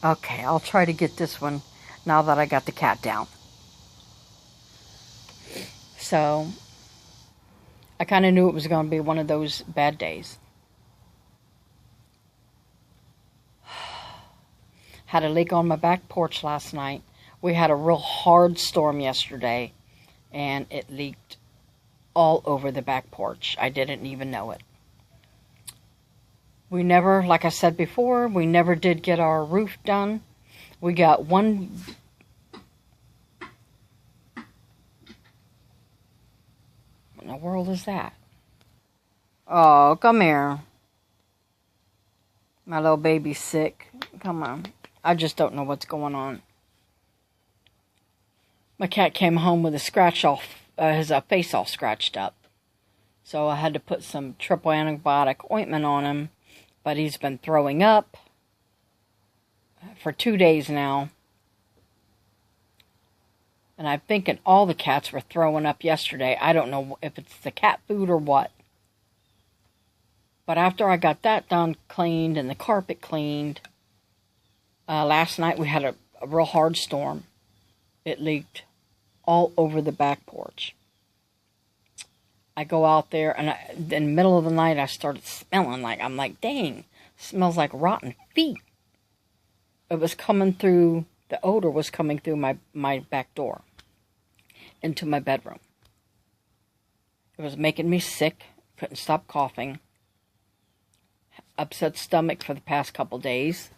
Okay, I'll try to get this one now that I got the cat down. So, I kind of knew it was going to be one of those bad days. Had a leak on my back porch last night. We had a real hard storm yesterday, and it leaked all over the back porch. I didn't even know it. We never, like I said before, we never did get our roof done. We got one... What in the world is that? Oh, come here. My little baby's sick. Come on. I just don't know what's going on. My cat came home with a scratch off, his face all scratched up. So I had to put some triple antibiotic ointment on him. But he's been throwing up for 2 days now. And I'm thinking all the cats were throwing up yesterday. I don't know if it's the cat food or what. But after I got that done, cleaned, and the carpet cleaned, last night we had a real hard storm. It leaked all over the back porch. I go out there, and in the middle of the night, I started smelling like, I'm like, dang, smells like rotten feet. It was coming through, the odor was coming through my back door into my bedroom. It was making me sick, couldn't stop coughing. Upset stomach for the past couple days.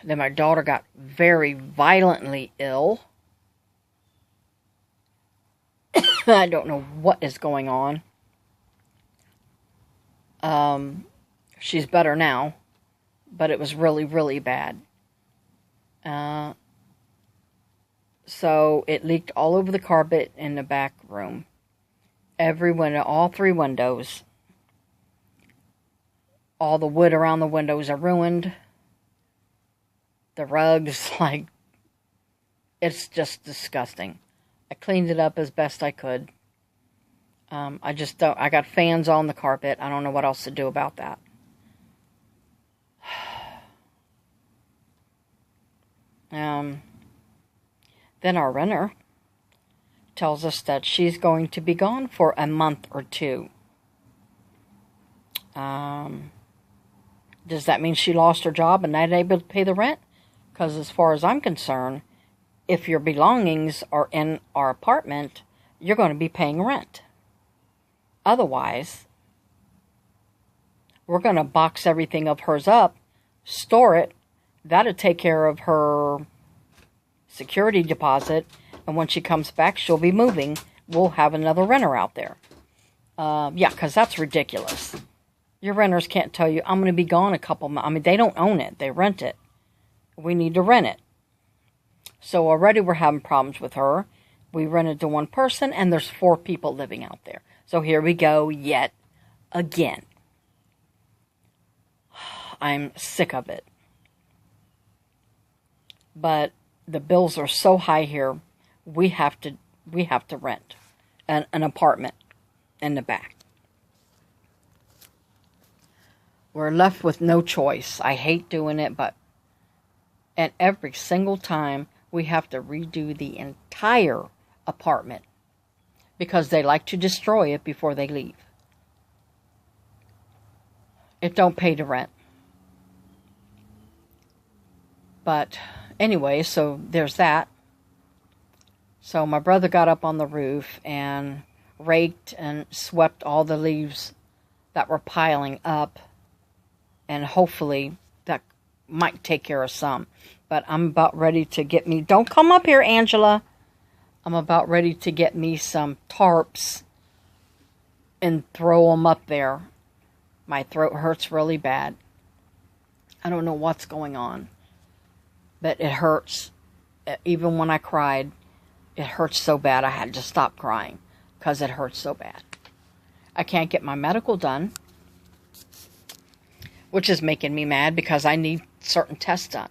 Then my daughter got very violently ill. I don't know what is going on. She's better now, but it was really, really bad. So it leaked all over the carpet in the back room. Every window, all 3 windows. All the wood around the windows are ruined. The rugs, like, it's just disgusting. I cleaned it up as best I could. I just don't, I got fans on the carpet. I don't know what else to do about that. Then our renter tells us that she's going to be gone for a month or 2. Does that mean she lost her job and not able to pay the rent? Because as far as I'm concerned, if your belongings are in our apartment, you're going to be paying rent. Otherwise, we're going to box everything of hers up, store it. That'll take care of her security deposit. And when she comes back, she'll be moving. We'll have another renter out there. Yeah, because that's ridiculous. Your renters can't tell you, I'm going to be gone a couple months. I mean, they don't own it. They rent it. We need to rent it. So already we're having problems with her. We rented to one person, and there's 4 people living out there. So here we go yet again. I'm sick of it. But the bills are so high here, we have to rent an apartment in the back. We're left with no choice. I hate doing it, and every single time we have to redo the entire apartment because they like to destroy it before they leave. It don't pay to rent. But anyway, so there's that. So my brother got up on the roof and raked and swept all the leaves that were piling up. And hopefully that might take care of some. But I'm about ready to get me... Don't come up here, Angela. I'm about ready to get me some tarps and throw them up there. My throat hurts really bad. I don't know what's going on. But it hurts. Even when I cried, it hurts so bad I had to stop crying because it hurts so bad. I can't get my medical done, which is making me mad because I need certain tests done.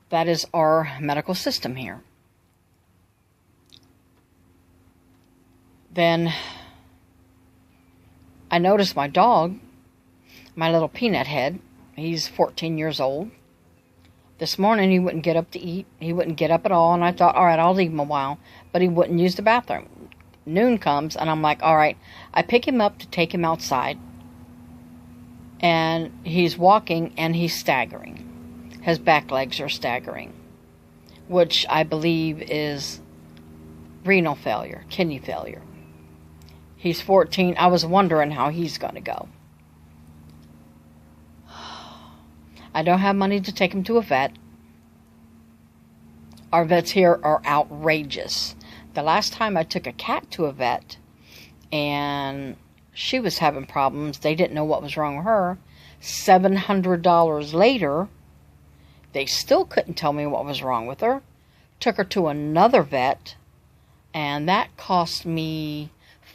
That is our medical system here. Then I noticed my dog, my little peanut head, He's 14 years old. This morning he wouldn't get up to eat. He wouldn't get up at all, and I thought, all right, I'll leave him a while. But he wouldn't use the bathroom. Noon comes, and I'm like, all right. I pick him up to take him outside, and he's walking, and he's staggering. His back legs are staggering, which I believe is renal failure, kidney failure. He's 14. I was wondering how he's going to go. I don't have money to take him to a vet. Our vets here are outrageous. The last time I took a cat to a vet, and she was having problems, they didn't know what was wrong with her. $700 later, they still couldn't tell me what was wrong with her. Took her to another vet, and that cost me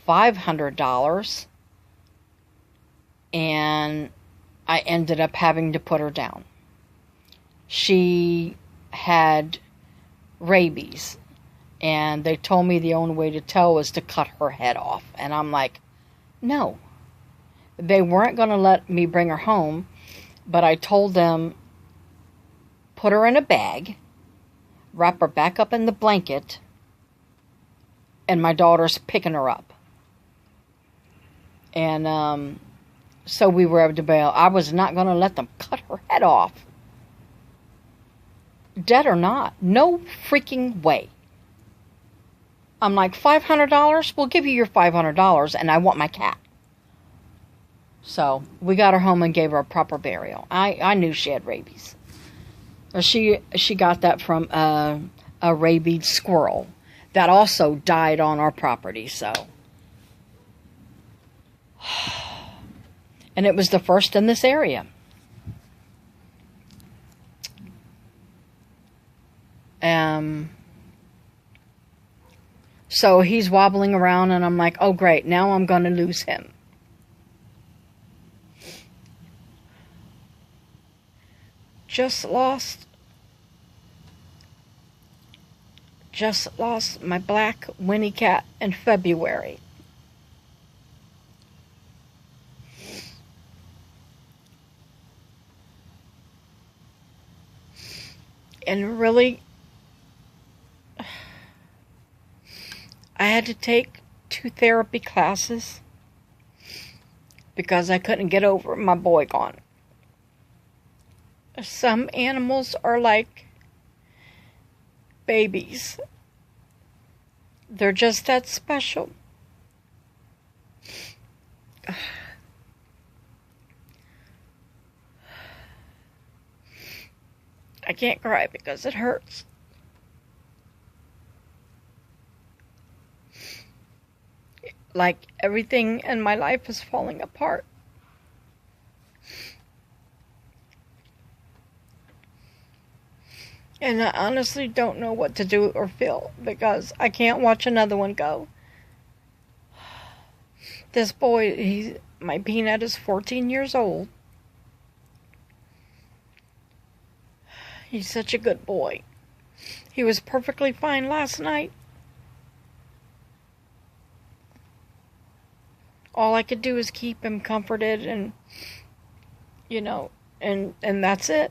$500, and I ended up having to put her down. She had rabies, and they told me the only way to tell was to cut her head off. And I'm like, no. They weren't going to let me bring her home, but I told them, put her in a bag, wrap her back up in the blanket, and my daughter's picking her up. And so we were able to bail. I was not going to let them cut her head off. Dead or not. No freaking way. I'm like, $500? We'll give you your $500, and I want my cat. So we got her home and gave her a proper burial. I knew she had rabies. She got that from a rabied squirrel that also died on our property. So, and it was the first in this area. So he's wobbling around, and I'm like, oh great, now I'm going to lose him. Just lost my black Winnie cat in February. And really, I had to take 2 therapy classes because I couldn't get over my boy gone. Some animals are like babies. They're just that special. I can't cry because it hurts. Like everything in my life is falling apart. And I honestly don't know what to do or feel because I can't watch another one go. This boy, my Peanut is 14 years old. He's such a good boy. He was perfectly fine last night. All I could do is keep him comforted and, and that's it.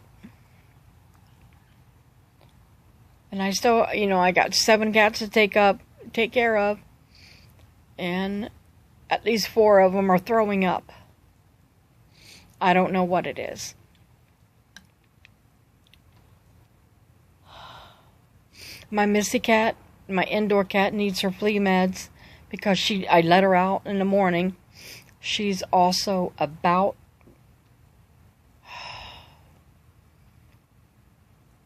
And I still, I got 7 cats to take care of. And at least 4 of them are throwing up. I don't know what it is. My Missy cat, my indoor cat, needs her flea meds because I let her out in the morning. She's also about,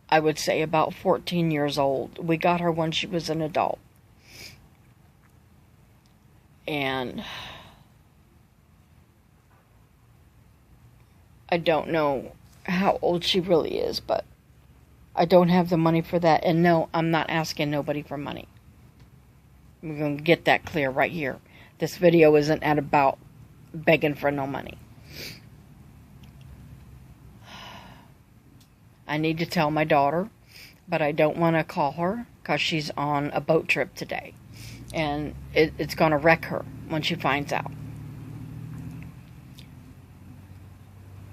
I would say about 14 years old. We got her when she was an adult. And I don't know how old she really is, but I don't have the money for that. And no, I'm not asking nobody for money. We're going to get that clear right here. This video isn't about begging for no money. I need to tell my daughter, but I don't want to call her because she's on a boat trip today. And it's going to wreck her when she finds out.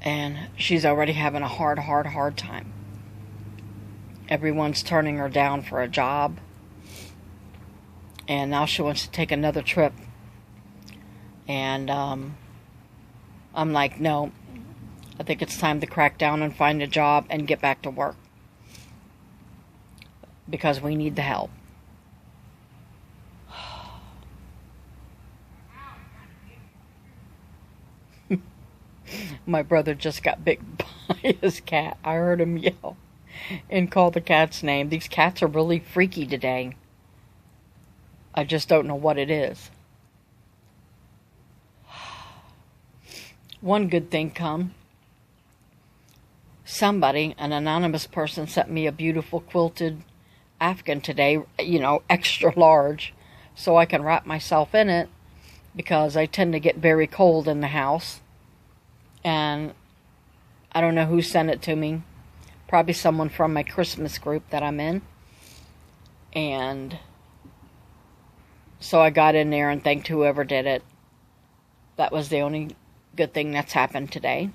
And she's already having a hard time. Everyone's turning her down for a job. And now she wants to take another trip. And I'm like, no, I think it's time to crack down and find a job and get back to work. Because we need the help. My brother just got bit by his cat. I heard him yell and call the cat's name. These cats are really freaky today. I just don't know what it is. One good thing come. Somebody, an anonymous person, sent me a beautiful quilted Afghan today, extra large, so I can wrap myself in it, because I tend to get very cold in the house. And I don't know who sent it to me. Probably someone from my Christmas group that I'm in. And so I got in there and thanked whoever did it. That was the only good thing that's happened today.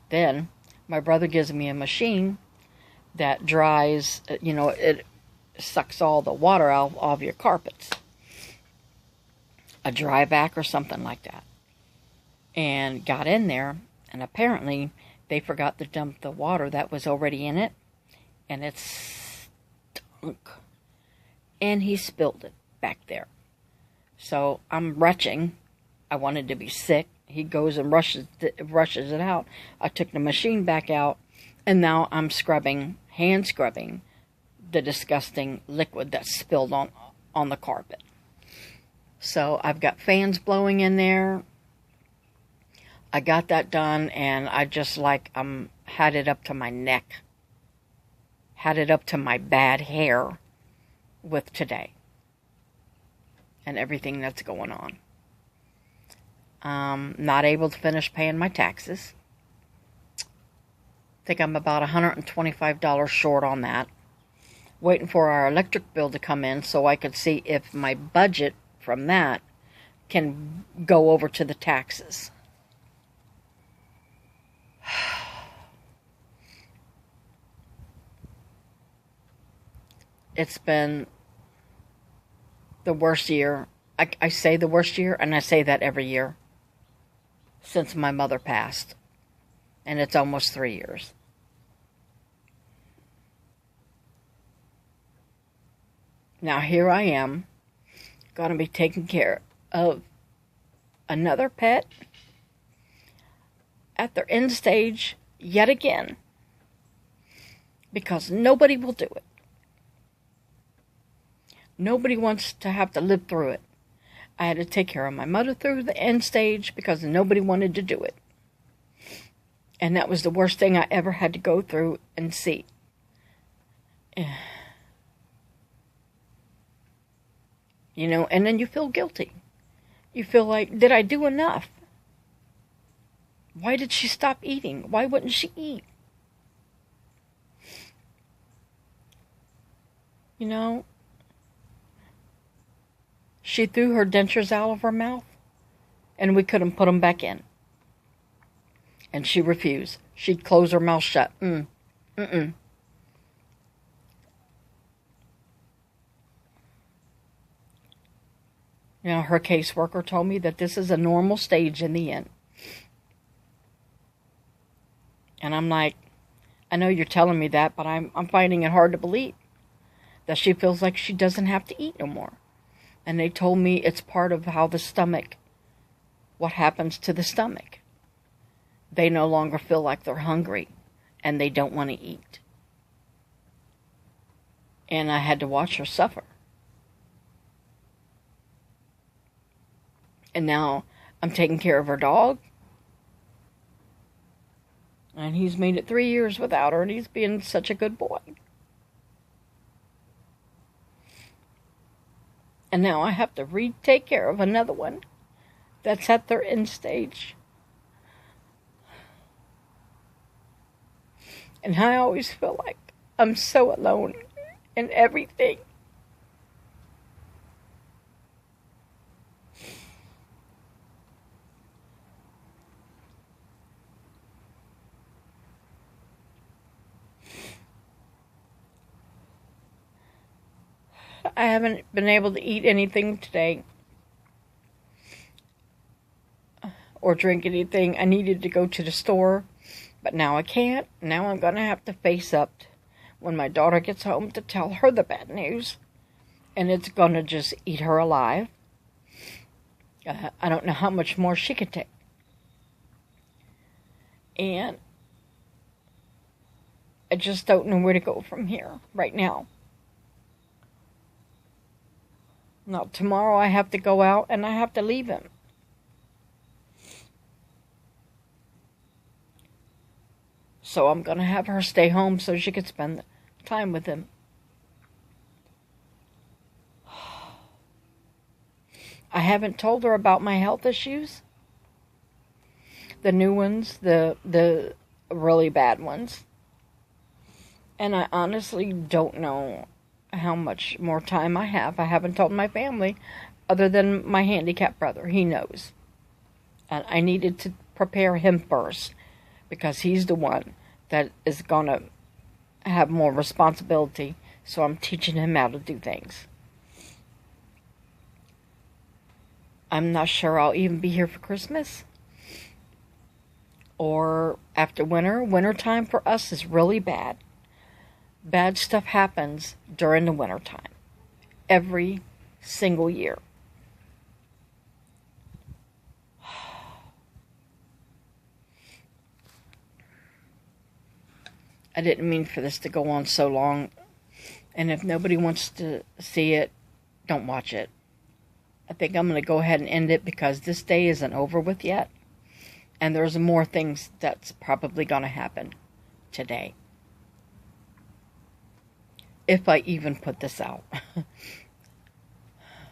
Then my brother gives me a machine that dries, it sucks all the water out of your carpets. A dry vac or something like that. And got in there, and apparently they forgot to dump the water that was already in it, and it stunk. And he spilled it back there. So I'm retching. I wanted to be sick. He goes and rushes it out. I took the machine back out, and now I'm hand scrubbing the disgusting liquid that's spilled on the carpet. So I've got fans blowing in there. I got that done, and I just had it up to my neck. Had it up to my bad hair with today. And everything that's going on. Not able to finish paying my taxes. Think I'm about $125 short on that. Waiting for our electric bill to come in so I could see if my budget from that can go over to the taxes. It's been the worst year. I say the worst year, and I say that every year since my mother passed. And it's almost 3 years. Now here I am, going to be taking care of another pet at their end stage yet again, because nobody will do it. Nobody wants to have to live through it. I had to take care of my mother through the end stage because nobody wanted to do it. And that was the worst thing I ever had to go through and see. And then you feel guilty. You feel like, did I do enough? Why did she stop eating? Why wouldn't she eat? She threw her dentures out of her mouth, and we couldn't put them back in. And she refused. She'd close her mouth shut. Mm-mm. Her caseworker told me that this is a normal stage in the end. And I'm like, I know you're telling me that, but I'm finding it hard to believe that she feels like she doesn't have to eat no more. And they told me it's part of how what happens to the stomach. They no longer feel like they're hungry, and they don't want to eat. And I had to watch her suffer. And now I'm taking care of her dog. And he's made it 3 years without her, and he's been such a good boy. And now I have to take care of another one that's at their end stage. And I always feel like I'm so alone in everything. I haven't been able to eat anything today or drink anything. I needed to go to the store, but now I can't. Now I'm going to have to face up when my daughter gets home to tell her the bad news, and it's going to just eat her alive. I don't know how much more she can take. And I just don't know where to go from here right now. Now, tomorrow I have to go out and I have to leave him. So I'm going to have her stay home so she can spend time with him. I haven't told her about my health issues. The new ones, the really bad ones. And I honestly don't know how much more time I have. I haven't told my family, other than my handicapped brother. He knows. And I needed to prepare him first, because he's the one that is going to have more responsibility. So I'm teaching him how to do things. I'm not sure I'll even be here for Christmas or after winter. Wintertime for us is really bad. Bad stuff happens during the wintertime. Every single year. I didn't mean for this to go on so long. And if nobody wants to see it, don't watch it. I think I'm going to go ahead and end it, because this day isn't over with yet. And there's more things that's probably going to happen today. If I even put this out.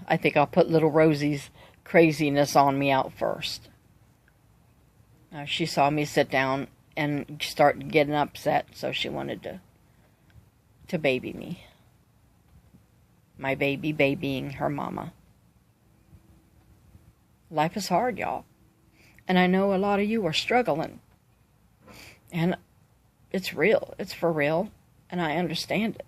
I think I'll put little Rosie's craziness on me out first. She saw me sit down and start getting upset, so she wanted to baby me. My baby babying her mama. Life is hard, y'all. And I know a lot of you are struggling. And it's real. It's for real. And I understand it.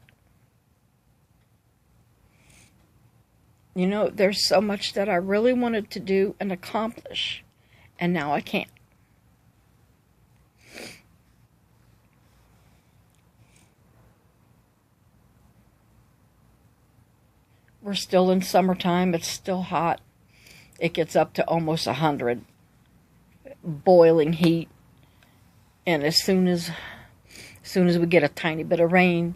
You know, there's so much that I really wanted to do and accomplish. And now I can't. We're still in summertime. It's still hot. It gets up to almost 100. Boiling heat. And as soon as we get a tiny bit of rain,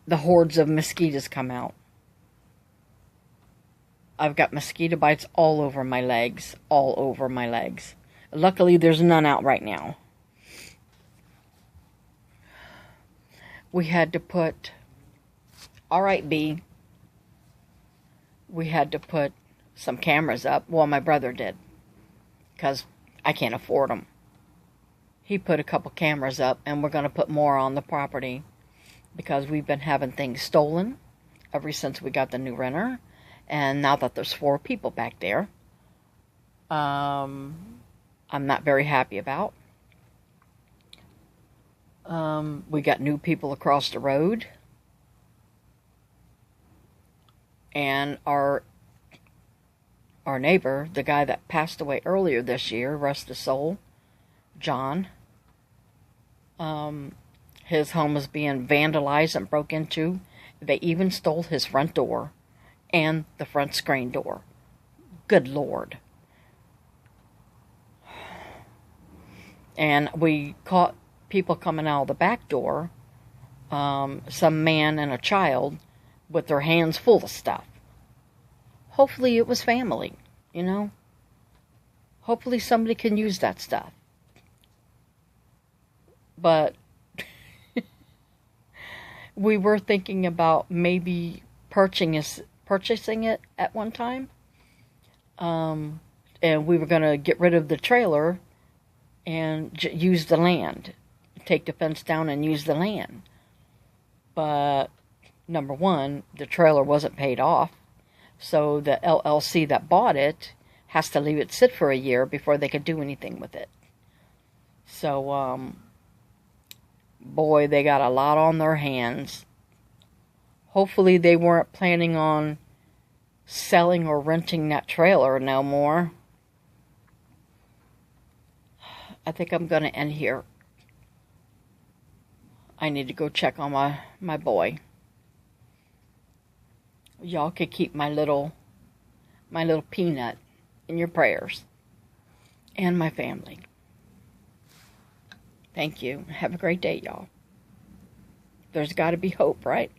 the hordes of mosquitoes come out. I've got mosquito bites all over my legs. All over my legs. Luckily, there's none out right now. We had to put... Alright, B. We had to put some cameras up. Well, my brother did, because I can't afford them. He put a couple cameras up, and we're going to put more on the property, because we've been having things stolen ever since we got the new renter. And now that there's 4 people back there, I'm not very happy about. We got new people across the road. And our neighbor, the guy that passed away earlier this year, rest his soul, John, his home was being vandalized and broke into. They even stole his front door and the front screen door. Good Lord. And we caught people coming out of the back door, some man and a child, with their hands full of stuff. Hopefully it was family, you know. Hopefully somebody can use that stuff. But we were thinking about maybe purchasing it at one time. And we were going to get rid of the trailer and use the land. Take the fence down and use the land. But number one, the trailer wasn't paid off. So the LLC that bought it has to leave it sit for a year before they could do anything with it. So, boy, they got a lot on their hands. Hopefully they weren't planning on selling or renting that trailer no more. I think I'm going to end here. I need to go check on my boy. Y'all could keep my little peanut in your prayers. And my family. Thank you. Have a great day, y'all. There's got to be hope, right?